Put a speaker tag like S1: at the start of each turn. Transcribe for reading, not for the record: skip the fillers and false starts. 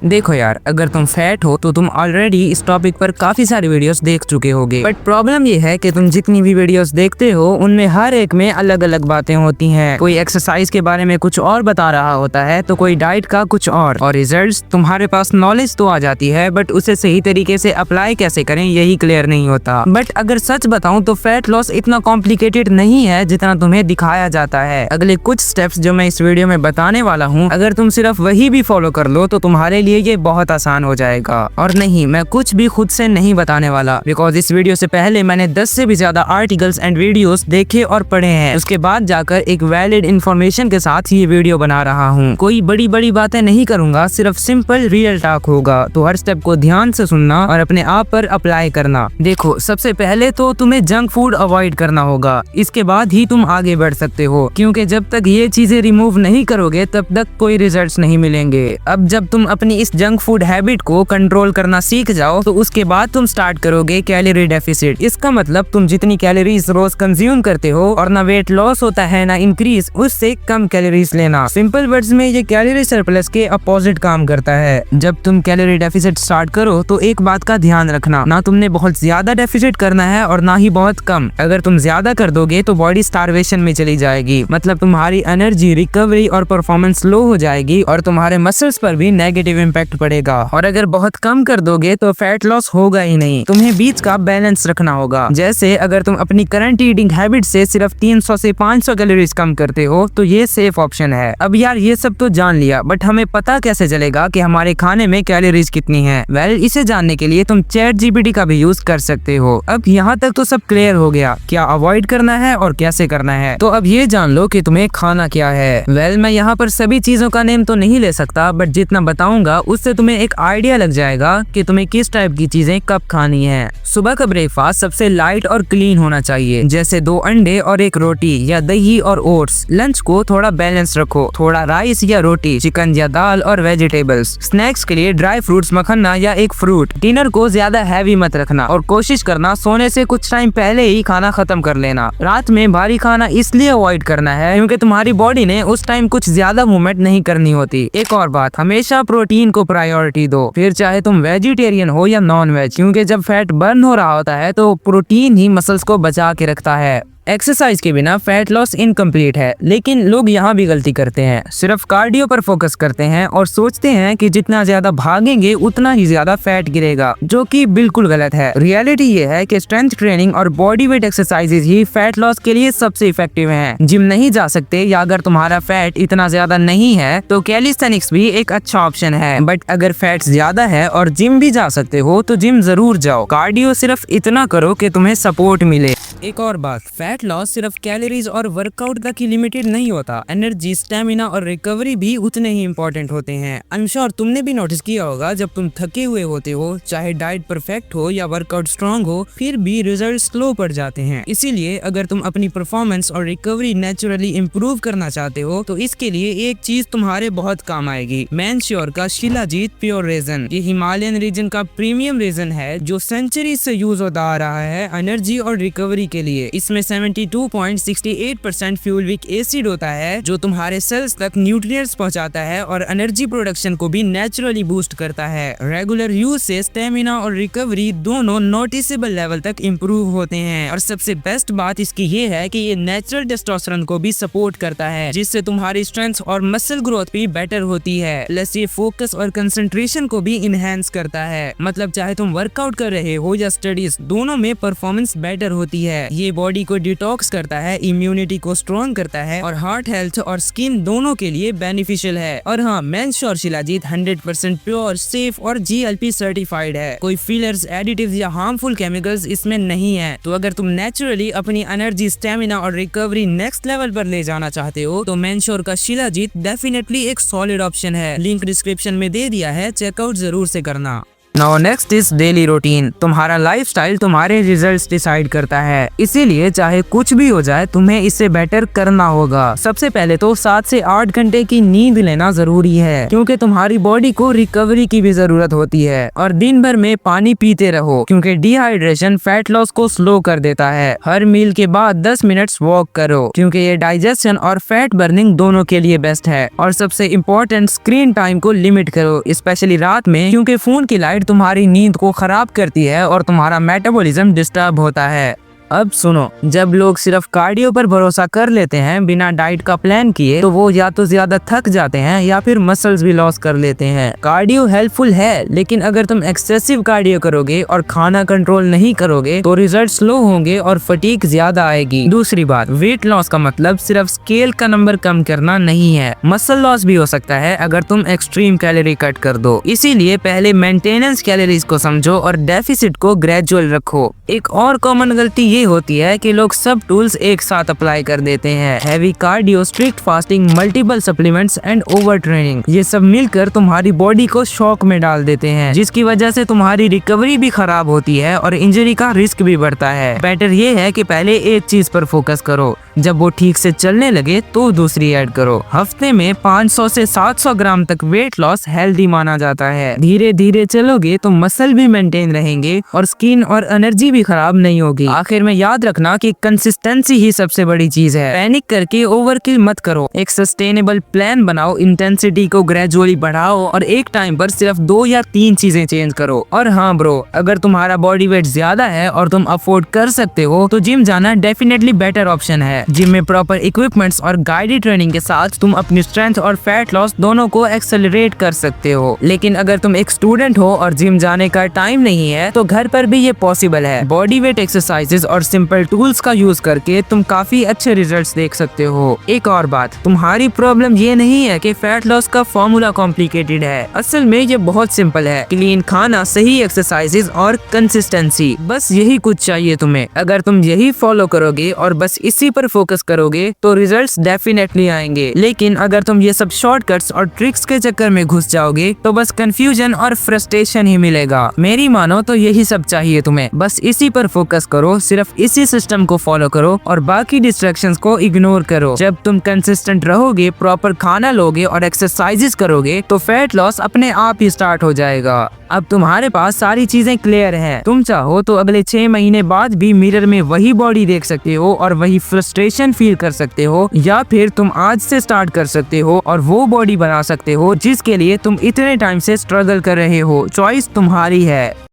S1: देखो यार, अगर तुम फैट हो तो तुम ऑलरेडी इस टॉपिक पर काफी सारी वीडियोस देख चुके होगे। बट प्रॉब्लम ये है कि तुम जितनी भी वीडियोस देखते हो उनमें हर एक में अलग अलग बातें होती हैं। कोई एक्सरसाइज के बारे में कुछ और बता रहा होता है तो कोई डाइट का कुछ और रिजल्ट्स तुम्हारे पास नॉलेज तो आ जाती है बट उसे सही तरीके से अप्लाई कैसे करें यही क्लियर नहीं होता। बट अगर सच बताऊं तो फैट लॉस इतना कॉम्प्लिकेटेड नहीं है जितना तुम्हें दिखाया जाता है। अगले कुछ स्टेप्स जो मैं इस वीडियो में बताने वाला हूँ, अगर तुम सिर्फ वही भी फॉलो कर लो तो तुम्हारे लिए ये बहुत आसान हो जाएगा। और नहीं, मैं कुछ भी खुद से नहीं बताने वाला, बिकॉज इस वीडियो से पहले मैंने 10 से भी ज्यादा आर्टिकल्स एंड वीडियोस देखे और पढ़े हैं। उसके बाद जाकर एक वैलिड इंफॉर्मेशन के साथ ये वीडियो बना रहा हूँ। कोई बड़ी बड़ी बातें नहीं करूंगा, सिर्फ सिंपल रियल टॉक होगा। तो हर स्टेप को ध्यान से सुनना और अपने आप पर अप्लाई करना। देखो, सबसे पहले तो तुम्हें जंक फूड अवॉइड करना होगा, इसके बाद ही तुम आगे बढ़ सकते हो, क्योंकि जब तक ये चीजें रिमूव नहीं करोगे तब तक कोई रिजल्ट्स नहीं मिलेंगे। अब जब तुम अपनी इस जंक फूड हैबिट को कंट्रोल करना सीख जाओ तो उसके बाद तुम स्टार्ट करोगे कैलोरी डेफिसिट। इसका मतलब तुम जितनी कैलोरीज रोज कंज्यूम करते हो और ना वेट लॉस होता है ना इंक्रीज, उससे कम कैलोरीज लेना। सिंपल वर्ड्स में ये कैलोरी सरप्लस के अपोजिट काम करता है। जब तुम कैलोरी डेफिसिट स्टार्ट करो तो एक बात का ध्यान रखना, ना तुमने बहुत ज्यादा डेफिसिट करना है और ना ही बहुत कम। अगर तुम ज्यादा कर दोगे तो बॉडी स्टारवेशन में चली जाएगी, मतलब तुम्हारी एनर्जी, रिकवरी और परफॉर्मेंस लो हो जाएगी और तुम्हारे मसल्स पर भी नेगेटिव इम्पैक्ट पड़ेगा। और अगर बहुत कम कर दोगे तो फैट लॉस होगा ही नहीं। तुम्हें बीच का बैलेंस रखना होगा। जैसे अगर तुम अपनी करंट ईटिंग हैबिट से सिर्फ 300 से 500 कैलोरीज कम करते हो तो ये सेफ ऑप्शन है। अब यार, ये सब तो जान लिया, बट हमें पता कैसे चलेगा कि हमारे खाने में कैलोरीज कितनी है? वेल, इसे जानने के लिए तुम चैट जीपीटी का भी यूज कर सकते हो। अब यहाँ तक तो सब क्लियर हो गया, क्या अवॉइड करना है और कैसे करना है। तो अब ये जान लो कि तुम्हें खाना क्या है। वेल, मैं यहाँ पर सभी चीजों का नेम तो नहीं ले सकता, बट जितना बताऊंगा उससे तुम्हें एक आइडिया लग जाएगा कि तुम्हें किस टाइप की चीजें कब खानी है। सुबह का ब्रेकफास्ट सबसे लाइट और क्लीन होना चाहिए, जैसे 2 अंडे और 1 रोटी या दही और ओट्स। लंच को थोड़ा बैलेंस रखो, थोड़ा राइस या रोटी, चिकन या दाल और वेजिटेबल्स। स्नैक्स के लिए ड्राई फ्रूट्स, मखना या 1 फ्रूट। डिनर को ज्यादा हैवी मत रखना और कोशिश करना सोने से कुछ टाइम पहले ही खाना खत्म कर लेना। रात में भारी खाना इसलिए अवॉइड करना है क्योंकि तुम्हारी बॉडी ने उस टाइम कुछ ज्यादा मूवमेंट नहीं करनी होती। एक और बात, हमेशा प्रोटीन को प्रायोरिटी दो, फिर चाहे तुम वेजिटेरियन हो या नॉन वेज, क्योंकि जब फैट बर्न हो रहा होता है तो प्रोटीन ही मसल्स को बचा के रखता है। एक्सरसाइज के बिना फैट लॉस इनकम्प्लीट है, लेकिन लोग यहाँ भी गलती करते हैं। सिर्फ कार्डियो पर फोकस करते हैं और सोचते हैं कि जितना ज्यादा भागेंगे उतना ही ज्यादा फैट गिरेगा, जो कि बिल्कुल गलत है। रियलिटी ये है कि स्ट्रेंथ ट्रेनिंग और बॉडी वेट एक्सरसाइजेज ही फैट लॉस के लिए सबसे इफेक्टिव हैं। जिम नहीं जा सकते या अगर तुम्हारा फैट इतना ज्यादा नहीं है तो कैलिस्थेनिक्स भी एक अच्छा ऑप्शन है। बट अगर फैट ज्यादा है और जिम भी जा सकते हो तो जिम जरूर जाओ। कार्डियो सिर्फ इतना करो कि तुम्हें सपोर्ट मिले। एक और बात, फैट लॉस सिर्फ कैलोरीज और वर्कआउट तक ही लिमिटेड नहीं होता। एनर्जी, स्टेमिना और रिकवरी भी उतने ही इंपॉर्टेंट होते हैं। आई एम श्योर तुमने भी नोटिस किया होगा, जब तुम थके हुए होते हो, चाहे डाइट परफेक्ट हो या वर्कआउट स्ट्रांग हो, फिर भी रिजल्ट स्लो पड़ जाते हैं। इसीलिए अगर तुम अपनी परफॉर्मेंस और रिकवरी नेचुरली इम्प्रूव करना चाहते हो तो इसके लिए एक चीज तुम्हारे बहुत काम आएगी। मैंश्योर का शिलाजीत प्योर रेजन। ये हिमालयन रीजन का प्रीमियम रेजन है जो सेंचुरी से यूज होता आ रहा है एनर्जी और रिकवरी के लिए। इसमें 72.68% फ्यूल विक एसिड होता है जो तुम्हारे सेल्स तक न्यूट्रिएंट्स पहुंचाता है और एनर्जी प्रोडक्शन को भी नेचुरली बूस्ट करता है। रेगुलर यूज से स्टेमिना और रिकवरी दोनों नोटिसेबल लेवल तक इंप्रूव होते हैं। और सबसे बेस्ट बात इसकी ये है कि ये नेचुरल टेस्टोस्टेरोन को भी सपोर्ट करता है, जिससे तुम्हारी स्ट्रेंथ और मसल ग्रोथ भी बेटर होती है। प्लस ये फोकस और कंसंट्रेशन को भी इनहेंस करता है, मतलब चाहे तुम वर्कआउट कर रहे हो या स्टडीज, दोनों में परफॉर्मेंस बेटर होती है। ये बॉडी को डिटॉक्स करता है, इम्यूनिटी को स्ट्रॉन्ग करता है और हार्ट हेल्थ और स्किन दोनों के लिए बेनिफिशियल है। और हाँ, मैंश्योर शिलाजीत 100% प्योर, सेफ और GLP सर्टिफाइड है। कोई फिलर्स, एडिटिव्स या हार्मफुल केमिकल्स इसमें नहीं है। तो अगर तुम नेचुरली अपनी एनर्जी, स्टेमिना और रिकवरी नेक्स्ट लेवल पर ले जाना चाहते हो तो मैंश्योर का शिलाजीत डेफिनेटली एक सॉलिड ऑप्शन है। लिंक डिस्क्रिप्शन में दे दिया है, चेकआउट जरूर से करना। Now next is daily routine. तुम्हारा लाइफस्टाइल तुम्हारे रिजल्ट्स डिसाइड करता है, इसीलिए चाहे कुछ भी हो जाए तुम्हें इससे बेटर करना होगा। सबसे पहले तो 7 से 8 घंटे की नींद लेना जरूरी है, क्योंकि तुम्हारी बॉडी को रिकवरी की भी जरूरत होती है। और दिन भर में पानी पीते रहो, क्योंकि डिहाइड्रेशन फैट लॉस को स्लो कर देता है। हर मील के बाद 10 मिनट्स वॉक करो, क्योंकि ये डाइजेशन और फैट बर्निंग दोनों के लिए बेस्ट है। और सबसे इम्पोर्टेंट, स्क्रीन टाइम को लिमिट करो, स्पेशली रात में, क्योंकि फोन की लाइट तुम्हारी नींद को खराब करती है और तुम्हारा मेटाबॉलिज्म डिस्टर्ब होता है। अब सुनो, जब लोग सिर्फ कार्डियो पर भरोसा कर लेते हैं बिना डाइट का प्लान किए, तो वो या तो ज्यादा थक जाते हैं या फिर मसल्स भी लॉस कर लेते हैं। कार्डियो हेल्पफुल है, लेकिन अगर तुम एक्सेसिव कार्डियो करोगे और खाना कंट्रोल नहीं करोगे तो रिजल्ट स्लो होंगे और फटीग ज्यादा आएगी। दूसरी बात, वेट लॉस का मतलब सिर्फ स्केल का नंबर कम करना नहीं है, मसल लॉस भी हो सकता है अगर तुम एक्सट्रीम कैलोरी कट कर दो। इसीलिए पहले मेंटेनेंस कैलोरीज को समझो और डेफिसिट को ग्रेजुअल रखो। एक और कॉमन गलती ये होती है कि लोग सब टूल्स एक साथ अप्लाई कर देते हैं। Heavy cardio, strict fasting, multiple supplements and over training, ये सब मिलकर तुम्हारी बॉडी को शॉक में डाल देते हैं, जिसकी वजह से तुम्हारी रिकवरी भी खराब होती है और इंजरी का रिस्क भी बढ़ता है। बेटर ये है कि पहले एक चीज पर फोकस करो, जब वो ठीक से चलने लगे तो दूसरी ऐड करो। हफ्ते में 500 से 700 ग्राम तक वेट लॉस हेल्दी माना जाता है। धीरे धीरे चलोगे तो मसल भी मेंटेन रहेंगे और स्किन और एनर्जी भी खराब नहीं होगी। आखिर में याद रखना कि कंसिस्टेंसी ही सबसे बड़ी चीज है। पैनिक करके ओवरकिल मत करो, एक सस्टेनेबल प्लान बनाओ, इंटेंसिटी को ग्रेजुअली बढ़ाओ और एक टाइम पर सिर्फ 2 या 3 चीजें चेंज करो। और हाँ ब्रो, अगर तुम्हारा बॉडी वेट ज्यादा है और तुम अफोर्ड कर सकते हो तो जिम जाना डेफिनेटली बेटर ऑप्शन है। जिम में प्रॉपर इक्विपमेंट्स और गाइडेड ट्रेनिंग के साथ तुम अपनी स्ट्रेंथ और फैट लॉस दोनों को एक्सेलरेट कर सकते हो। लेकिन अगर तुम एक स्टूडेंट हो और जिम जाने का टाइम नहीं है तो घर पर भी ये पॉसिबल है। बॉडी वेट एक्सरसाइजेस और सिंपल टूल्स का यूज करके तुम काफी अच्छे रिजल्ट्स देख सकते हो। एक और बात, तुम्हारी प्रॉब्लम ये नहीं है कि फैट लॉस का फॉर्मूला कॉम्प्लिकेटेड है। असल में ये बहुत सिंपल है, क्लीन खाना, सही एक्सरसाइजेस और कंसिस्टेंसी, बस यही कुछ चाहिए तुम्हें। अगर तुम यही फॉलो करोगे और बस इसी पर फोकस करोगे तो रिजल्ट्स डेफिनेटली आएंगे। लेकिन अगर तुम ये सब शॉर्टकट्स और ट्रिक्स के चक्कर में घुस जाओगे तो बस कंफ्यूजन और फ्रस्ट्रेशन ही मिलेगा। मेरी मानो तो यही सब चाहिए तुम्हें, बस इसी पर फोकस करो, सिर्फ इसी सिस्टम को फॉलो करो और बाकी डिस्ट्रैक्शंस को इग्नोर करो। जब तुम कंसिस्टेंट रहोगे, प्रॉपर खाना लोगे और एक्सरसाइजेस करोगे तो फैट लॉस अपने आप ही स्टार्ट हो जाएगा। अब तुम्हारे पास सारी चीजें क्लियर हैं। तुम चाहो तो अगले 6 महीने बाद भी मिरर में वही बॉडी देख सकते हो और वही फ्रस्ट्रेशन फील कर सकते हो, या फिर तुम आज से स्टार्ट कर सकते हो और वो बॉडी बना सकते हो जिसके लिए तुम इतने टाइम से स्ट्रगल कर रहे हो। चॉइस तुम्हारी है।